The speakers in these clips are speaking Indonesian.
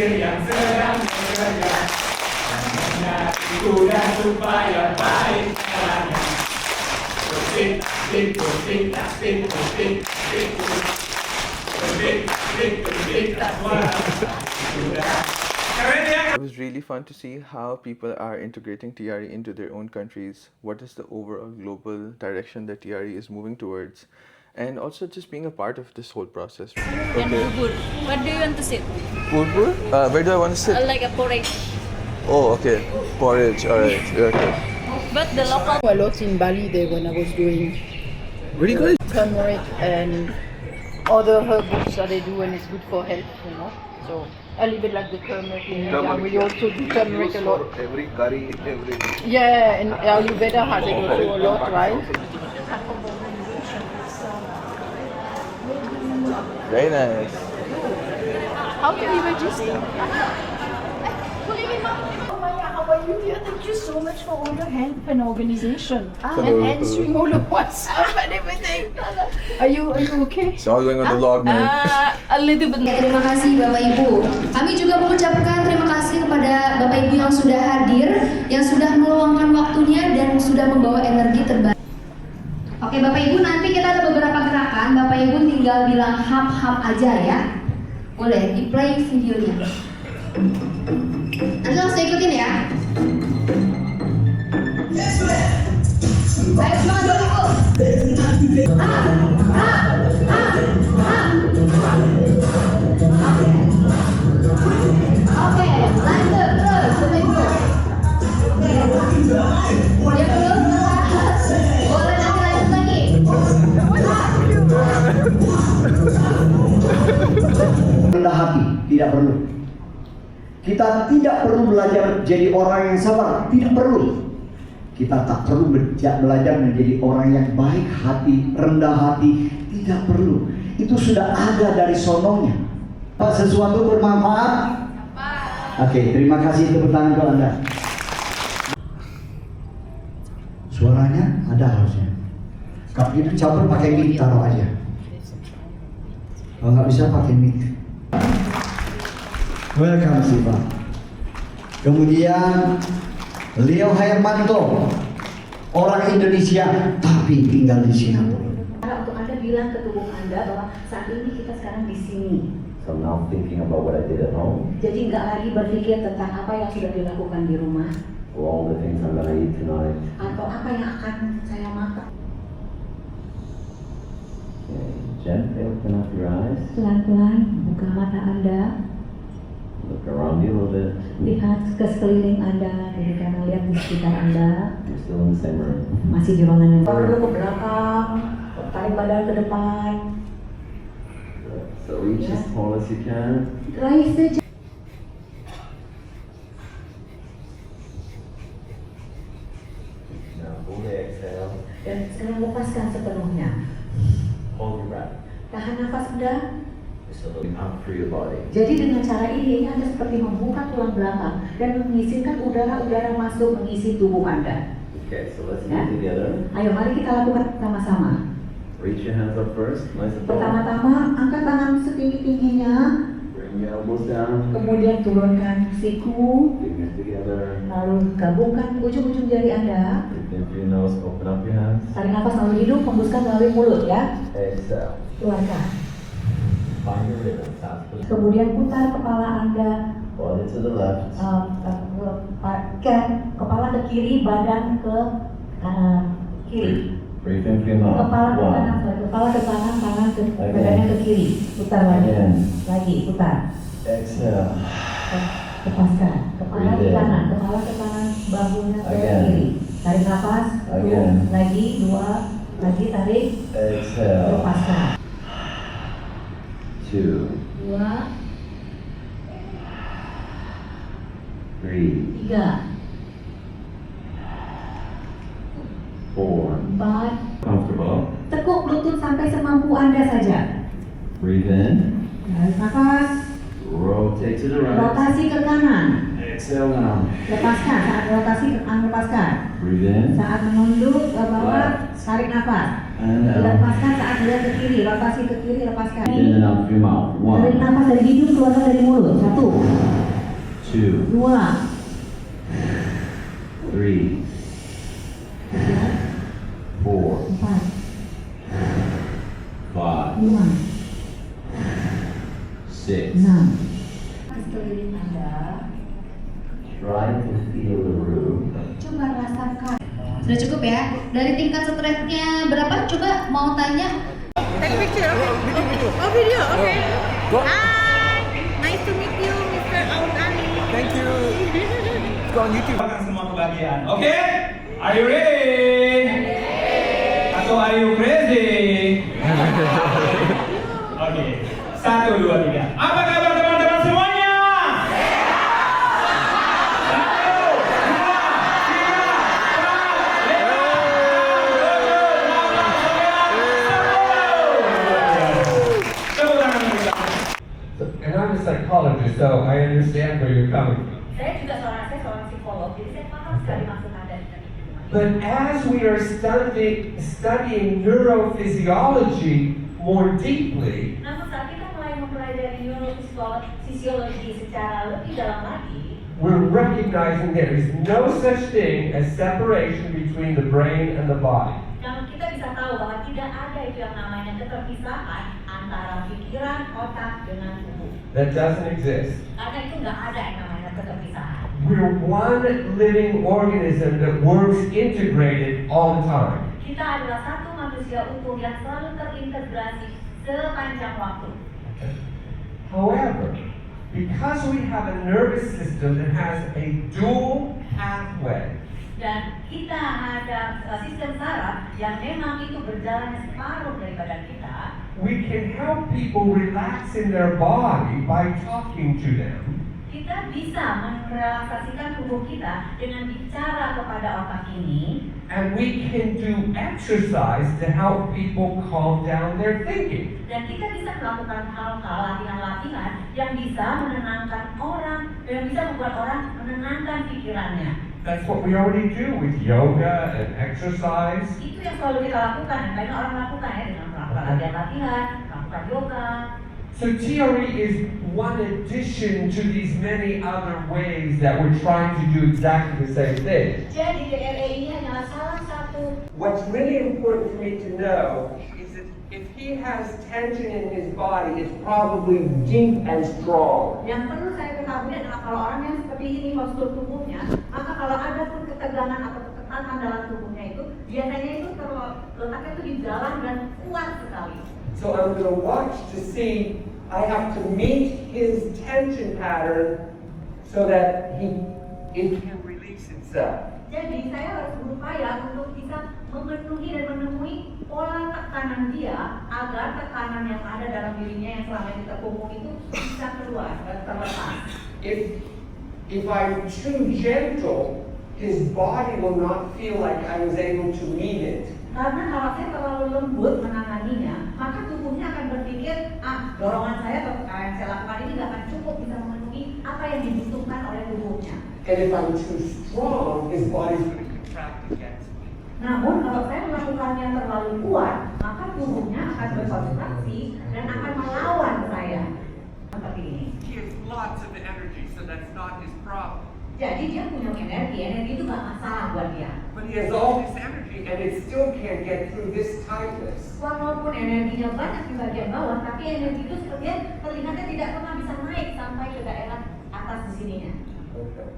yang sedang bekerja menaiki kuda supaya baik jalannya. Putik, putik, putik, putik, putik, putik, putik, putik, putik, tak suara kuda. It was really fun to see how people are integrating TRE into their own countries. What is the overall global direction that TRE is moving towards? And also just being a part of this whole process. And bubur. What do you want to sit? Purpur? Where do I want to sit? Like a porridge. Oh, okay. Porridge. Alright. Okay. But the local A lot in Bali there when I was doing Really good. turmeric and other herbs that they do, and it's good for health, you know. So a little bit like the turmeric in India. We also do turmeric a lot. Every curry, everything. Yeah, and Ayurveda has it also a lot, right? Very nice. How can you register? How are you here? Thank you so much for all your help and organization and answering all the WhatsApp and everything. Are you okay? So all going on the vlog, man. a little bit. Terima kasih Bapak Ibu. Kami juga mengucapkan terima kasih kepada Bapak Ibu yang sudah hadir, yang sudah meluangkan waktunya dan sudah membawa energi terbaik. Oke Bapak Ibu, nanti kita ada beberapa gerakan. Bapak Ibu tinggal bilang hap-hap aja ya. Boleh di play videonya. Nanti langsung ikutin ya. Baik, semangat Bapak Ibu. Oke, lanjut terus Bapak Ibu. Oke, yang belum boleh nanti lanjut lagi. Rendah hati, tidak perlu. Kita tidak perlu belajar jadi orang yang sabar, tidak perlu. Kita tak perlu belajar menjadi orang yang baik hati, rendah hati, tidak perlu. Itu sudah ada dari sononya. Pak, sesuatu bermanfaat? Oke, terima kasih, tepuk tangan ke Anda. Suaranya ada harusnya. Kalau itu campur pakai mic, taruh aja. Kalau nggak bisa pakai mic. Welcome Siva. Kemudian Leo Hermanto, orang Indonesia tapi tinggal di Singapura. Untuk Anda bilang ke tubuh Anda bahwa saat ini kita sekarang di sini. So now thinking about what I did at home, Jadi nggak lagi berpikir tentang apa yang sudah dilakukan di rumah or all the things I'm gonna eat tonight. atau apa yang akan saya makan. Okay. Gently open up your eyes. Pelan-pelan buka mata Anda, Look around you a little bit. lihat ke sekeliling Anda, kiri kanan, lihat di sekitar Anda. You're still in the same room. Masih di ruangan yang baru ke belakang, tarik badan ke depan, So reach as tall as you can. raih saja. Now fully exhale. Dan sekarang lepaskan sepenuhnya. Hold your breath. Tahan nafas Anda. Just a little pump through your body. Jadi dengan cara ini Anda seperti membuka tulang belakang dan mengizinkan udara-udara masuk mengisi tubuh Anda. Okay, so let's do Yeah. it together. Ayo mari kita lakukan sama-sama. Reach your hands up first, nice and tall. Pertama-tama angkat tangan setinggi-tingginya, Bring your elbows down. kemudian turunkan siku, Fingers together. lalu gabungkan ujung-ujung jari Anda. Breathe in through your nose, open up your hands. Tarik nafas melalui hidung, hembuskan melalui mulut ya. Exhale. Keluarkan. Find your rhythm. South to the Kemudian putar kepala Anda, body to the left. kepala ke kiri, badan ke kiri. Breathe in through your mouth. Kepala ke kanan, One. kepala ke kanan, tangan ke Again. badannya ke kiri. Putar lagi, Again. lagi putar. Exhale. Lepaskan. Kepala Breathe ke in. kanan, kepala ke kanan, bahunya ke Again. kiri. Tarik nafas. Again. Lagi dua, lagi tarik. Exhale. Lepaskan. 2, Dua, 3, tiga, 4. empat. Comfortable. Tekuk lutut sampai semampu Anda saja. Breathe in. Tarik nafas. Rotate to the right. Rotasi ke kanan. Exhale now. Lepaskan. Saat rotasi ke kanan lepaskan. Breathe in. Saat menunduk ke bawah, tarik nafas. And Lepaskan saat melihat ke kiri, rotasi ke kiri, lepaskan. in and out through your mouth. Tarik 1, nafas dari hidung, keluarkan dari mulut. 1, 2, 2, 3, 4, 4, 5, 5, 6. 6. Sekeliling Anda, Try to feel the room. coba rasakan. Sudah cukup ya? Dari tingkat stresnya berapa? Coba mau tanya. Take picture, okay? Oh, video, okay. Hi, nice to meet you, Mr. Aun Ali. Thank you. Go on YouTube. Makan semua kebahagiaan. Oke? Are you ready? Atau are you crazy? Oke. 1, 2, 3. Apa kabar teman-teman semuanya? And I'm a psychologist, so I understand where you're coming from. Saya seorang psikolog, jadi saya paham sekali maksud Anda. But as we are studying neurophysiology more deeply, Namun saat kita mulai mempelajari neurofisiologi secara lebih dalam lagi, we're recognizing there is no such thing as separation between the brain and the body. namun kita bisa tahu bahwa tidak ada itu yang namanya keterpisahan antara pikiran, otak dengan tubuh. That doesn't exist. Karena itu nggak ada yang namanya keterpisahan. We're one living organism that works integrated all the time. Kita adalah satu manusia utuh yang selalu terintegrasi sepanjang waktu. However, because we have a nervous system that has a dual pathway, Dan kita ada sistem saraf yang memang itu berjalannya separuh daripada kita. we can help people relax in their body by talking to them. Kita bisa merelaksasikan tubuh kita dengan bicara kepada otak ini. And we can do exercise to help people calm down their thinking. Dan kita bisa melakukan hal-hal latihan-latihan yang bisa menenangkan orang, yang bisa membuat orang menenangkan pikirannya. That's what we already do with yoga and exercise. Itu yang selalu kita lakukan, yang banyak orang lakukan ya, dengan melakukan latihan-latihan, melakukan yoga. So TRE is one addition to these many other ways that we're trying to do exactly the same thing. Jadi DRE ini hanyalah salah satu. What's really important for me to know is that if he has tension in his body, it's probably deep and strong. Yang perlu saya ketahui adalah kalau orang yang seperti ini postur tubuhnya, maka kalau ada pun ketegangan atau ketekanan dalam tubuhnya itu, biasanya itu letaknya itu di dalam dan kuat sekali. So I'm going to watch to see, I have to meet his tension pattern so that it can release itself. Jadi saya harus berupaya untuk bisa memenuhi dan menemui pola tekanan dia agar tekanan yang ada dalam dirinya yang selama ini terkungkung itu bisa keluar dan terlepas. If I'm too gentle, his body will not feel like I was able to meet it. Karena kalau saya terlalu lembut menanganinya, maka tubuhnya akan berpikir, dorongan saya atau yang saya lakukan ini nggak akan cukup bisa memenuhi apa yang dibutuhkan oleh tubuhnya. And if I'm too strong, his body's going to contract against me. Namun kalau saya melakukannya terlalu kuat, maka tubuhnya akan berkontraksi dan akan melawan saya. Seperti ini. He has lots of energy, so that's not his problem. Jadi dia punya energi itu nggak masalah buat dia. But he has all this energy, and it still can't get through this tightness. Walaupun energinya banyak di bagian bawah, tapi energi itu sepertinya terlihatnya tidak pernah bisa naik sampai ke daerah atas di sininya. Okay.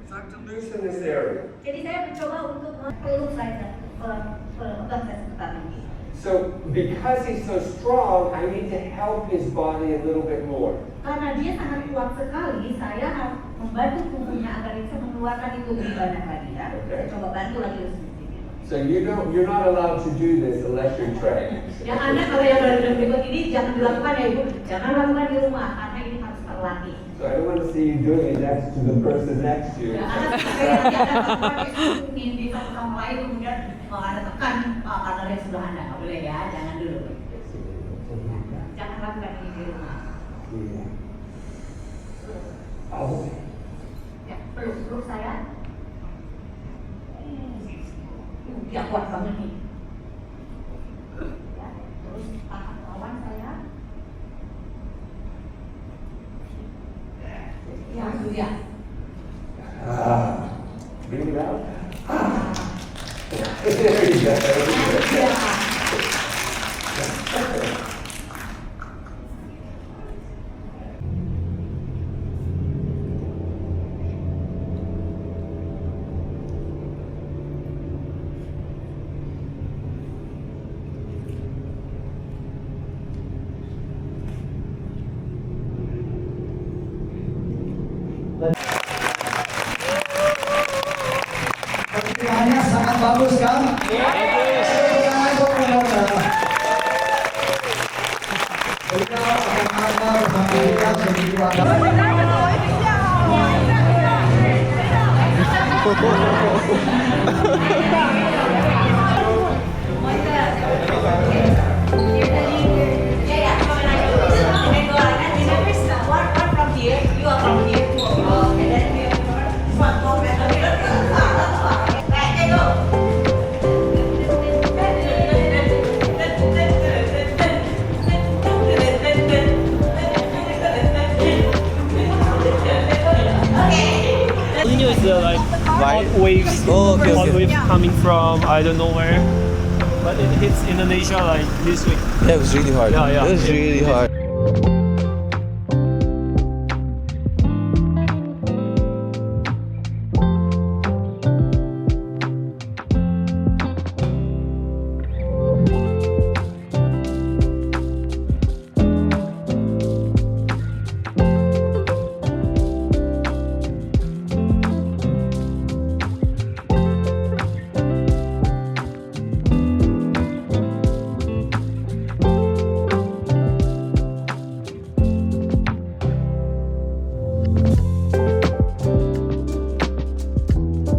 So I have to loosen this area. Jadi saya mencoba untuk peluk saya, pegang saya sebentar lagi. So because he's so strong, I need to help his body a little bit more. Karena dia sangat kuat sekali, saya harus membantu tubuhnya agar bisa mengeluarkan itu lebih banyak lagi ya. Saya coba bantu lagi sedikit. So you're not allowed to do this unless you're trained. Yang aneh kalau yang berikut ini jangan dilakukan ya ibu, jangan lakukan di rumah karena ini harus terlatih. So I don't want to see you doing it next to the person next to you. Ya, karena saya akan di satu sama lain kemudian ada tekan partner yang sebelah anda, nggak boleh ya, jangan dulu. Jangan lakukan ini di rumah. Oh. Ya, peluk saya. Dia kuat banget nih. ya. Breathe it out. There you go. Pertanyaannya sangat bagus kan? Beliau akan ada bersama kita sebagai keluarga. El Nino is like hot waves, hot waves coming from I don't know where, but it hits Indonesia like this week. Yeah, it was really hard. Yeah, yeah. It was really hard.